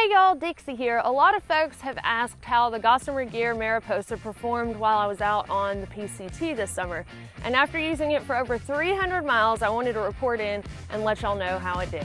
Hey y'all, Dixie here. A lot of folks have asked how the Gossamer gear Mariposa performed while I was out on the PCT this summer. And after using it for over 300 miles, I wanted to report in and let y'all know how it did.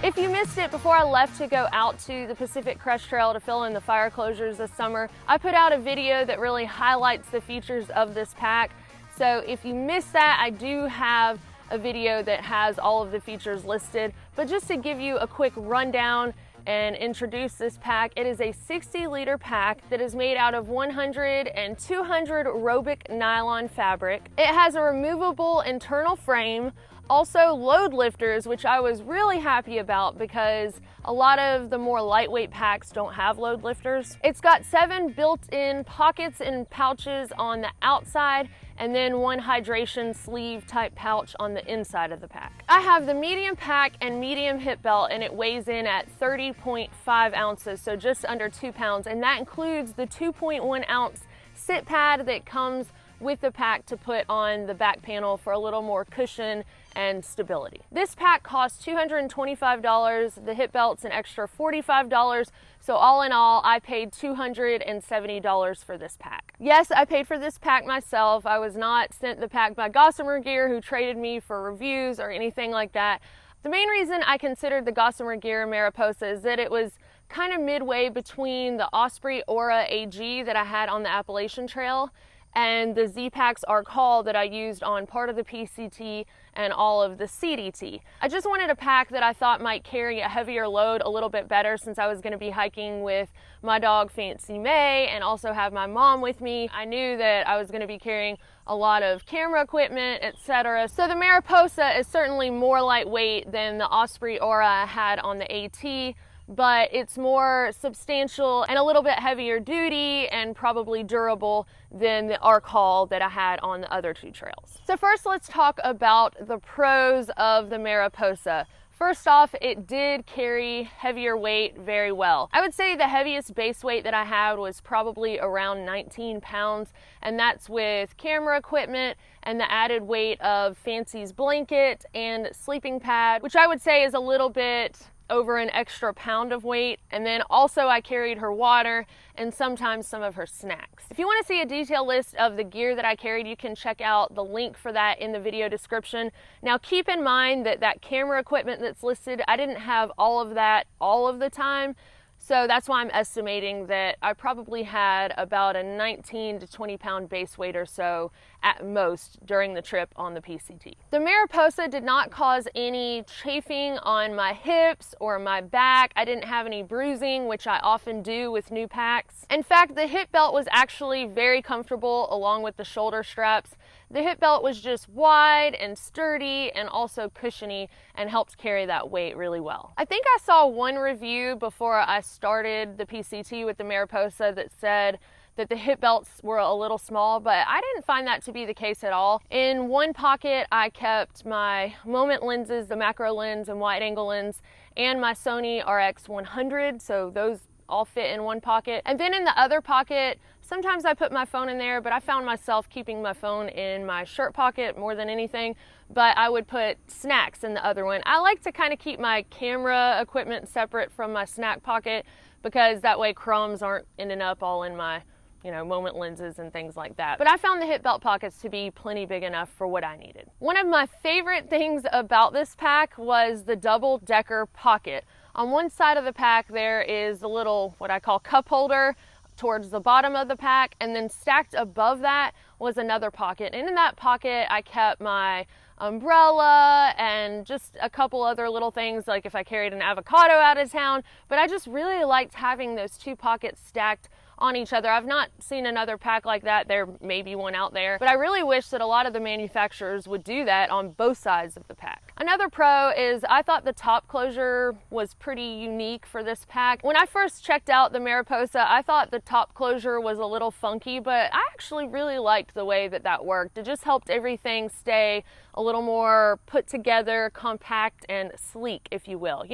If you missed it before I left to go out to the Pacific Crest Trail to fill in the fire closures this summer, I put out a video that really highlights the features of this pack. So if you missed that, I do have a video that has all of the features listed, but just to give you a quick rundown and introduce this pack, it is a 60-liter pack that is made out of 100 and 200 Robic nylon fabric. It has a removable internal frame, also load lifters, which I was really happy about because a lot of the more lightweight packs don't have load lifters. It's got 7 built-in pockets and pouches on the outside, and then 1 hydration sleeve type pouch on the inside of the pack. I have the medium pack and medium hip belt, and it weighs in at 30.5 ounces, so just under 2 pounds, and that includes the 2.1 ounce sit pad that comes with the pack to put on the back panel for a little more cushion and stability. This pack costs $225, the hip belt's an extra $45, so all in all, I paid $270 for this pack. Yes, I paid for this pack myself. I was not sent the pack by Gossamer Gear, who traded me for reviews or anything like that. The main reason I considered the Gossamer Gear Mariposa is that it was kind of midway between the Osprey Aura AG that I had on the Appalachian Trail and the Z-Packs Arc Haul that I used on part of the PCT and all of the CDT. I just wanted a pack that I thought might carry a heavier load a little bit better since I was gonna be hiking with my dog Fancy May and also have my mom with me. I knew that I was gonna be carrying a lot of camera equipment, etc. So the Mariposa is certainly more lightweight than the Osprey Aura I had on the AT, but it's more substantial and a little bit heavier duty and probably durable than the Arc Haul that I had on the other 2 trails. So first, let's talk about the pros of the Mariposa. First off, it did carry heavier weight very well. I would say the heaviest base weight that I had was probably around 19 pounds, and that's with camera equipment and the added weight of Fancy's blanket and sleeping pad, which I would say is a little bit over an extra pound of weight. And then also I carried her water and sometimes some of her snacks. If you want to see a detailed list of the gear that I carried, you can check out the link for that in the video description. Now keep in mind that that camera equipment that's listed, I didn't have all of that all of the time. So that's why I'm estimating that I probably had about a 19 to 20 pound base weight or so at most during the trip on the PCT. The Mariposa did not cause any chafing on my hips or my back. I didn't have any bruising, which I often do with new packs. In fact, the hip belt was actually very comfortable along with the shoulder straps. The hip belt was just wide and sturdy and also cushiony and helped carry that weight really well. I think I saw one review before I started the PCT with the Mariposa that said that the hip belts were a little small, but I didn't find that to be the case at all. In one pocket, I kept my Moment lenses, the macro lens and wide angle lens, and my Sony RX100, so those all fit in one pocket. And then in the other pocket, sometimes I put my phone in there, but I found myself keeping my phone in my shirt pocket more than anything, but I would put snacks in the other one. I like to kind of keep my camera equipment separate from my snack pocket because that way crumbs aren't ending up all in my Moment lenses and things like that. But I found the hip belt pockets to be plenty big enough for what I needed. One of my favorite things about this pack was the double-decker pocket. On one side of the pack, there is a little, what I call cup holder towards the bottom of the pack, and then stacked above that was another pocket. And in that pocket, I kept my umbrella and just a couple other little things, like if I carried an avocado out of town. But I just really liked having those 2 pockets stacked on each other. I've not seen another pack like that. There may be one out there, but I really wish that a lot of the manufacturers would do that on both sides of the pack. Another pro is I thought the top closure was pretty unique for this pack. When I first checked out the Mariposa, I thought the top closure was a little funky, but I actually really liked the way that that worked. It just helped everything stay a little more put together, compact, and sleek, if you will.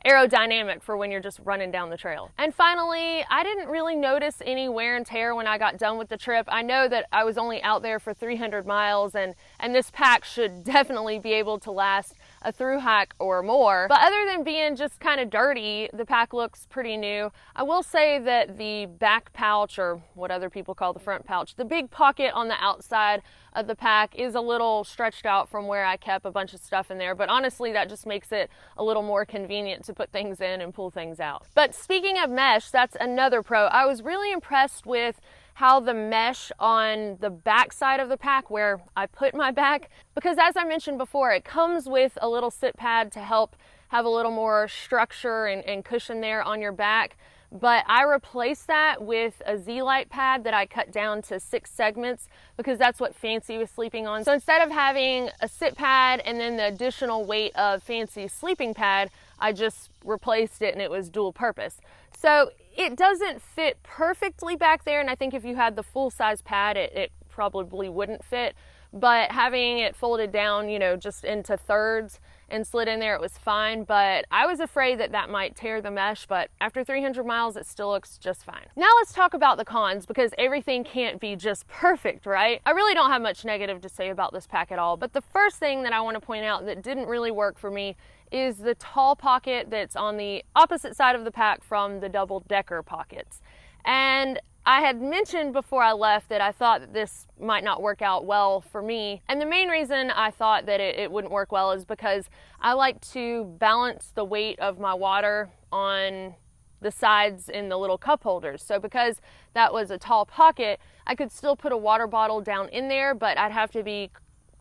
Aerodynamic for when you're just running down the trail. And finally, I didn't really notice any wear and tear when I got done with the trip. I know that I was only out there for 300 miles, and this pack should definitely be able to last a through hike or more. But other than being just kind of dirty, the pack looks pretty new. I will say that the back pouch, or what other people call the front pouch, the big pocket on the outside of the pack is a little stretched out from where I kept a bunch of stuff in there, but honestly that just makes it a little more convenient to put things in and pull things out. But speaking of mesh, that's another pro. I was really impressed with how the mesh on the back side of the pack where I put my back, because as I mentioned before, it comes with a little sit pad to help have a little more structure and cushion there on your back. But I replaced that with a Z-Lite pad that I cut down to 6 segments because that's what Fancy was sleeping on. So instead of having a sit pad and then the additional weight of Fancy's sleeping pad, I just replaced it and it was dual purpose. So it doesn't fit perfectly back there, and I think if you had the full size pad, it probably wouldn't fit. But having it folded down, you know, just into thirds and slid in there, it was fine. But I was afraid that that might tear the mesh, but after 300 miles, it still looks just fine. Now let's talk about the cons, because everything can't be just perfect, right? I really don't have much negative to say about this pack at all, but the first thing that I want to point out that didn't really work for me is the tall pocket that's on the opposite side of the pack from the double-decker pockets. And I had mentioned before I left that I thought that this might not work out well for me. And the main reason I thought that it wouldn't work well is because I like to balance the weight of my water on the sides in the little cup holders. So because that was a tall pocket, I could still put a water bottle down in there, but I'd have to be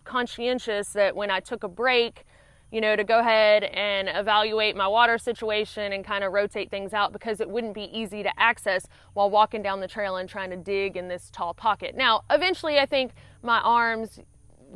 conscientious that when I took a break, you know, to go ahead and evaluate my water situation and kind of rotate things out, because it wouldn't be easy to access while walking down the trail and trying to dig in this tall pocket. Now, eventually I think my arms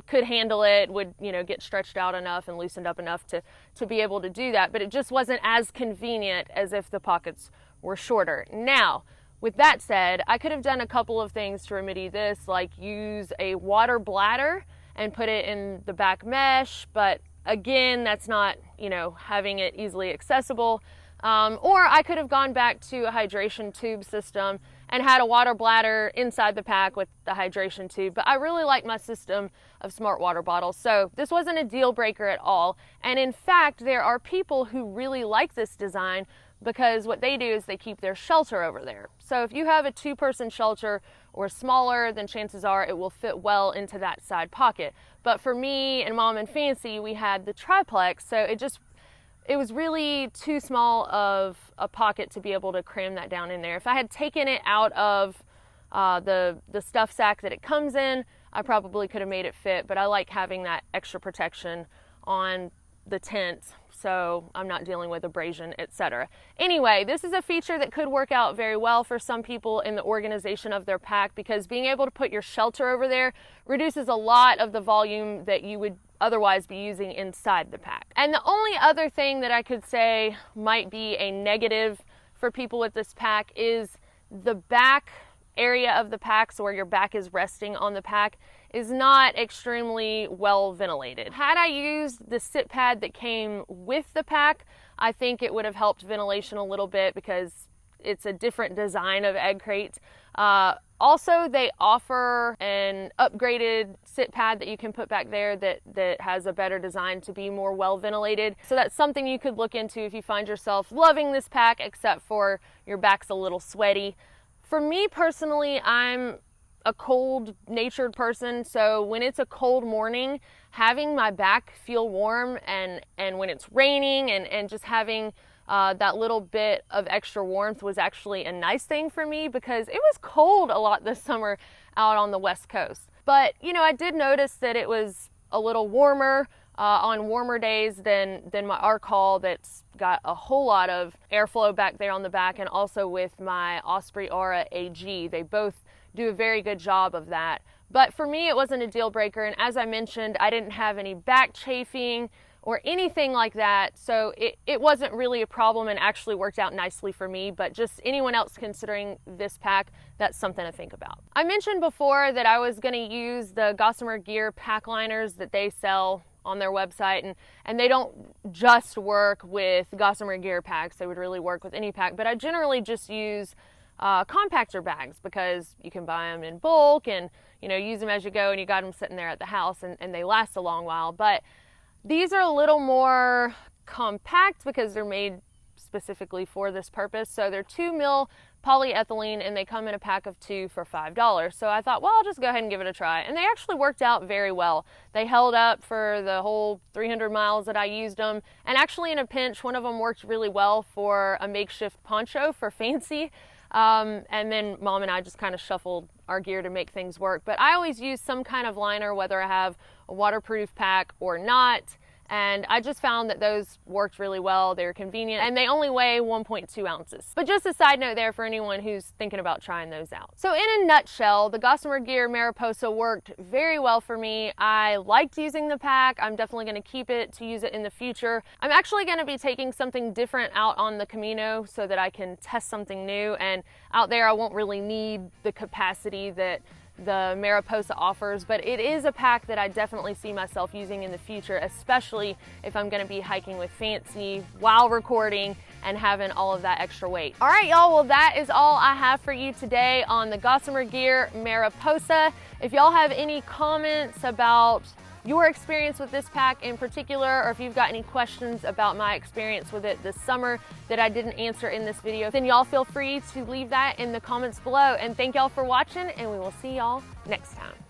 could handle it, would, you know, get stretched out enough and loosened up enough to be able to do that, but it just wasn't as convenient as if the pockets were shorter. Now, with that said, I could have done a couple of things to remedy this, like use a water bladder and put it in the back mesh, but again, that's not, you know, having it easily accessible. Or I could have gone back to a hydration tube system and had a water bladder inside the pack with the hydration tube. But I really like my system of smart water bottles, so this wasn't a deal breaker at all. And in fact, there are people who really like this design because what they do is they keep their shelter over there. So if you have a 2-person shelter or smaller, then chances are it will fit well into that side pocket. But for me and Mom and Fancy, we had the triplex, so it was really too small of a pocket to be able to cram that down in there. If I had taken it out of the stuff sack that it comes in, I probably could have made it fit, but I like having that extra protection on the tent, so I'm not dealing with abrasion, etc. Anyway, this is a feature that could work out very well for some people in the organization of their pack, because being able to put your shelter over there reduces a lot of the volume that you would otherwise be using inside the pack. And the only other thing that I could say might be a negative for people with this pack is the back area of the pack, so where your back is resting on the pack, is not extremely well ventilated. Had I used the sit pad that came with the pack, I think it would have helped ventilation a little bit because it's a different design of egg crate. Also, they offer an upgraded sit pad that you can put back there that has a better design to be more well ventilated. So that's something you could look into if you find yourself loving this pack, except for your back's a little sweaty. For me personally, I'm a cold-natured person, so when it's a cold morning, having my back feel warm and when it's raining and just having that little bit of extra warmth was actually a nice thing for me, because it was cold a lot this summer out on the West Coast. But, you know, I did notice that it was a little warmer on warmer days than my Arc Haul that's got a whole lot of airflow back there on the back, and also with my Osprey Aura AG. They both do a very good job of that. But for me, it wasn't a deal breaker, and as I mentioned, I didn't have any back chafing or anything like that, so it wasn't really a problem and actually worked out nicely for me. But just anyone else considering this pack, that's something to think about. I mentioned before that I was going to use the Gossamer Gear pack liners that they sell on their website, and they don't just work with Gossamer Gear packs, they would really work with any pack, but I generally just use compactor bags because you can buy them in bulk and, you know, use them as you go, and you got them sitting there at the house and they last a long while. But These are a little more compact because they're made specifically for this purpose. So they're 2 mil polyethylene and they come in a pack of 2 for $5. So I thought, well, I'll just go ahead and give it a try. And they actually worked out very well. They held up for the whole 300 miles that I used them. And actually in a pinch, one of them worked really well for a makeshift poncho for fancy. And then Mom and I just kind of shuffled our gear to make things work. But I always use some kind of liner, whether I have a waterproof pack or not. And I just found that those worked really well. They're convenient and they only weigh 1.2 ounces. But just a side note there for anyone who's thinking about trying those out. So in a nutshell, the Gossamer Gear Mariposa worked very well for me. I liked using the pack. I'm definitely going to keep it to use it in the future. I'm actually going to be taking something different out on the Camino so that I can test something new. And out there I won't really need the capacity that the Mariposa offers, but it is a pack that I definitely see myself using in the future, especially if I'm going to be hiking with Fancy while recording and having all of that extra weight. All right, y'all, well, that is all I have for you today on the Gossamer Gear Mariposa. If y'all have any comments about your experience with this pack in particular, or if you've got any questions about my experience with it this summer that I didn't answer in this video, then y'all feel free to leave that in the comments below. And thank y'all for watching, and we will see y'all next time.